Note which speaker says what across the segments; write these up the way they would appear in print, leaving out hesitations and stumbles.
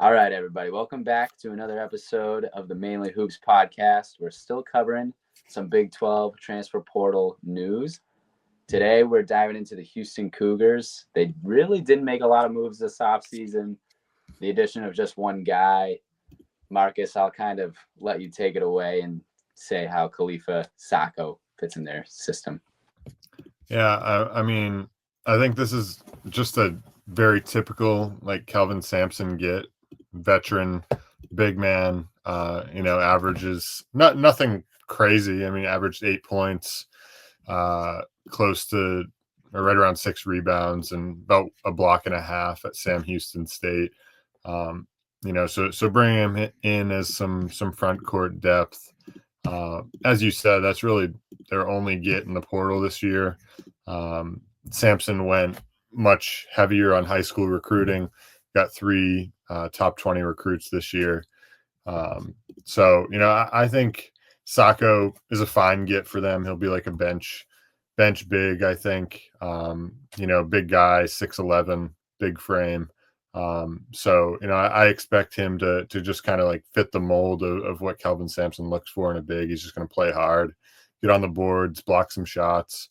Speaker 1: All right, everybody. Welcome back to another episode of the Mainly Hoops podcast. We're still covering some Big 12 transfer portal news. Today, we're diving into the Houston Cougars. They really didn't make a lot of moves this offseason. The addition of just one guy. Marcus, I'll kind of let you take it away and say how Khalifa Sacco fits in their system.
Speaker 2: Yeah, I think this is just a very typical Kelvin Sampson veteran, big man. Averages nothing crazy. I mean, averaged 8 points, close to or right around 6 rebounds, and about a block and a half at Sam Houston State. So bringing him in as some front court depth. As you said, that's really their only get in the portal this year. Sampson went much heavier on high school recruiting, got 3 top 20 recruits this year. I think Sacco is a fine get for them. He'll be like a bench big, I think. Big guy, 6'11", big frame. I expect him to just kind of fit the mold of what Kelvin Sampson looks for in a big. He's just going to play hard, get on the boards, block some shots,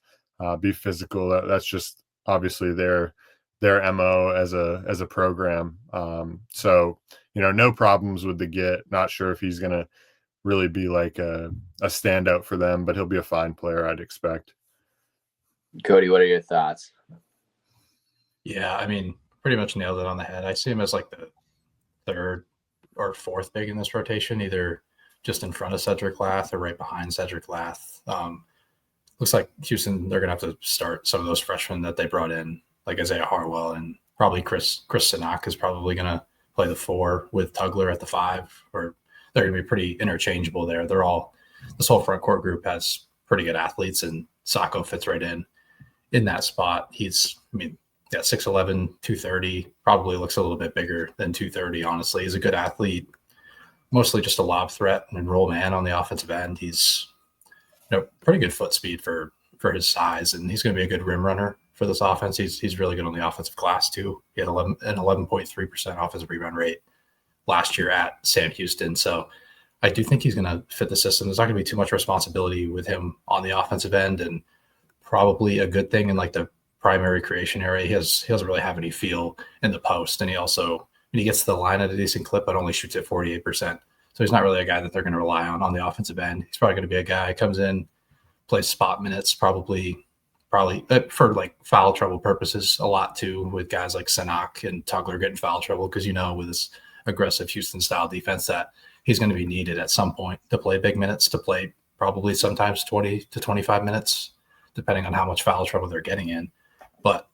Speaker 2: be physical. That's just obviously their MO as a program. No problems with the get. Not sure if he's going to really be like a standout for them, but he'll be a fine player, I'd expect.
Speaker 1: Cody, what are your thoughts?
Speaker 3: Yeah, I mean, pretty much nailed it on the head. I see him as like the third or fourth big in this rotation, either just in front of Cedric Lath or right behind Cedric Lath. Looks like Houston, they're going to have to start some of those freshmen that they brought in, like Isaiah Harwell, and probably Chris Sinak is probably going to play the 4 with Tugler at the 5, or they're going to be pretty interchangeable there. This whole front court group has pretty good athletes, and Sacco fits right in that spot. He's, 6'11", 230, probably looks a little bit bigger than 230, honestly. He's a good athlete, mostly just a lob threat and roll man on the offensive end. He's pretty good foot speed for his size, and he's going to be a good rim runner for this offense. He's really good on the offensive glass too. He had an 11.3% offensive rebound rate last year at Sam Houston. So I do think he's going to fit the system. There's not going to be too much responsibility with him on the offensive end, and probably a good thing in like the primary creation area. He doesn't really have any feel in the post, and he also, when he gets to the line at a decent clip, but only shoots at 48%. So he's not really a guy that they're going to rely on the offensive end. He's probably going to be a guy who comes in, plays spot minutes, probably for like foul trouble purposes a lot too, with guys like Sinak and Tugler getting foul trouble, because with this aggressive Houston style defense that he's going to be needed at some point to play big minutes, to play probably sometimes 20 to 25 minutes, depending on how much foul trouble they're getting in. But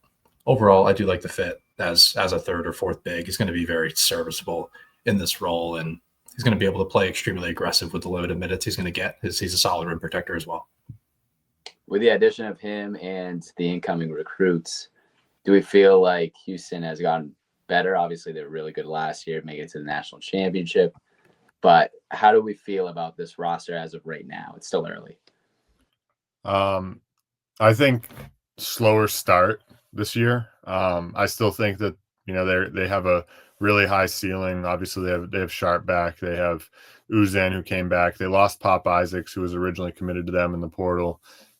Speaker 3: overall, I do like the fit as a third or fourth big. He's going to be very serviceable in this role, and he's going to be able to play extremely aggressive with the limited minutes he's going to get. He's a solid rim protector as well.
Speaker 1: With the addition of him and the incoming recruits, do we feel like Houston has gotten better? Obviously, they were really good last year, making it to the national championship. But how do we feel about this roster as of right now? It's still early.
Speaker 2: I think slower start this year. I still think that they have a really high ceiling. Obviously, they have Sharp back. They have Uzan, who came back. They lost Pop Isaacs, who was originally committed to them in the portal.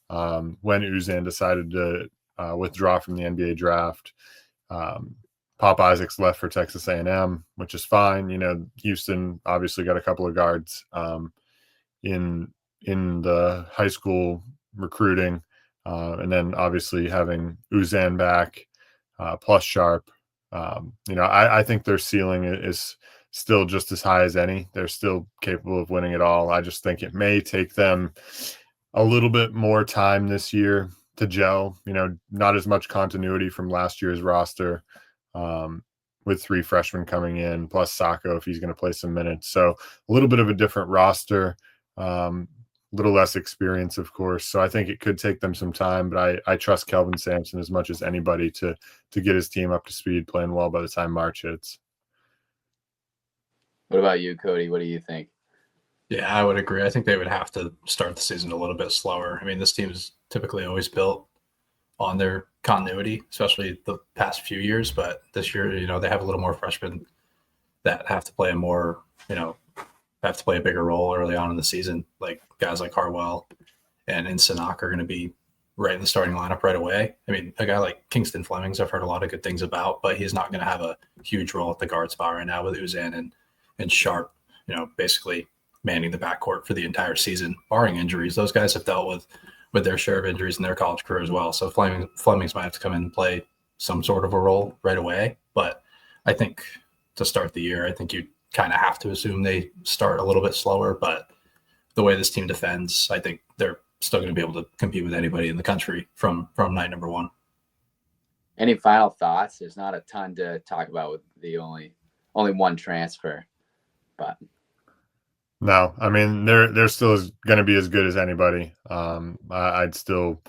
Speaker 2: When Uzan decided to withdraw from the NBA draft, Pop Isaacs left for Texas A&M, which is fine. Houston obviously got a couple of guards in the high school recruiting, and then obviously having Uzan back plus Sharp. I think their ceiling is still just as high as any. They're still capable of winning it all. I just think it may take them a little bit more time this year to gel. Not as much continuity from last year's roster, with 3 freshmen coming in, plus Sacco if he's going to play some minutes. So a little bit of a different roster, little less experience, of course. So I think it could take them some time, but I trust Kelvin Sampson as much as anybody to get his team up to speed, playing well by the time March hits.
Speaker 1: What about you, Cody? What do you think?
Speaker 3: Yeah, I would agree. I think they would have to start the season a little bit slower. I mean, this team is typically always built on their continuity, especially the past few years. But this year, they have a little more freshmen that have to play have to play a bigger role early on in the season. Like guys like Harwell and Insanak are going to be right in the starting lineup right away. I mean, a guy like Kingston Flemings, I've heard a lot of good things about, but he's not going to have a huge role at the guard spot right now with Uzan and Sharp, basically manning the backcourt for the entire season, barring injuries. Those guys have dealt with their share of injuries in their college career as well. So Flemings might have to come in and play some sort of a role right away. But I think to start the year, I think you kind of have to assume they start a little bit slower. But the way this team defends, I think they're still going to be able to compete with anybody in the country from night number one.
Speaker 1: Any final thoughts? There's not a ton to talk about with the only one transfer, but
Speaker 2: no, I mean they're still going to be as good as anybody. I'd still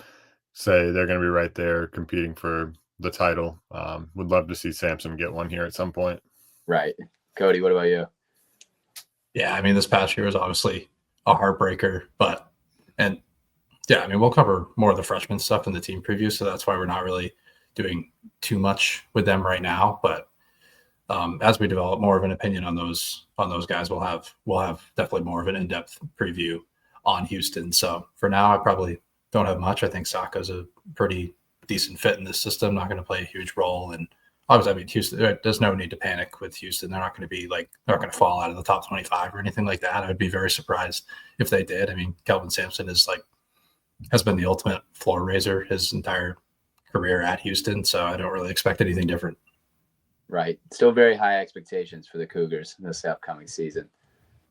Speaker 2: say they're going to be right there competing for the title. Would love to see Sampson get one here at some point.
Speaker 1: Right. Cody, what about you?
Speaker 3: Yeah, I mean, this past year was obviously a heartbreaker, we'll cover more of the freshman stuff in the team preview, so that's why we're not really doing too much with them right now. But as we develop more of an opinion on those guys, we'll have definitely more of an in-depth preview on Houston. So for now, I probably don't have much. I think Saka's a pretty decent fit in this system, not going to play a huge role. And obviously, I mean, Houston, there's no need to panic with Houston. They're not going to fall out of the top 25 or anything like that. I would be very surprised if they did. I mean, Kelvin Sampson has been the ultimate floor raiser his entire career at Houston. So I don't really expect anything different.
Speaker 1: Right. Still very high expectations for the Cougars this upcoming season.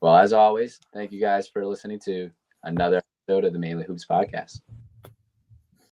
Speaker 1: Well, as always, thank you guys for listening to another episode of the Mainly Hoops podcast.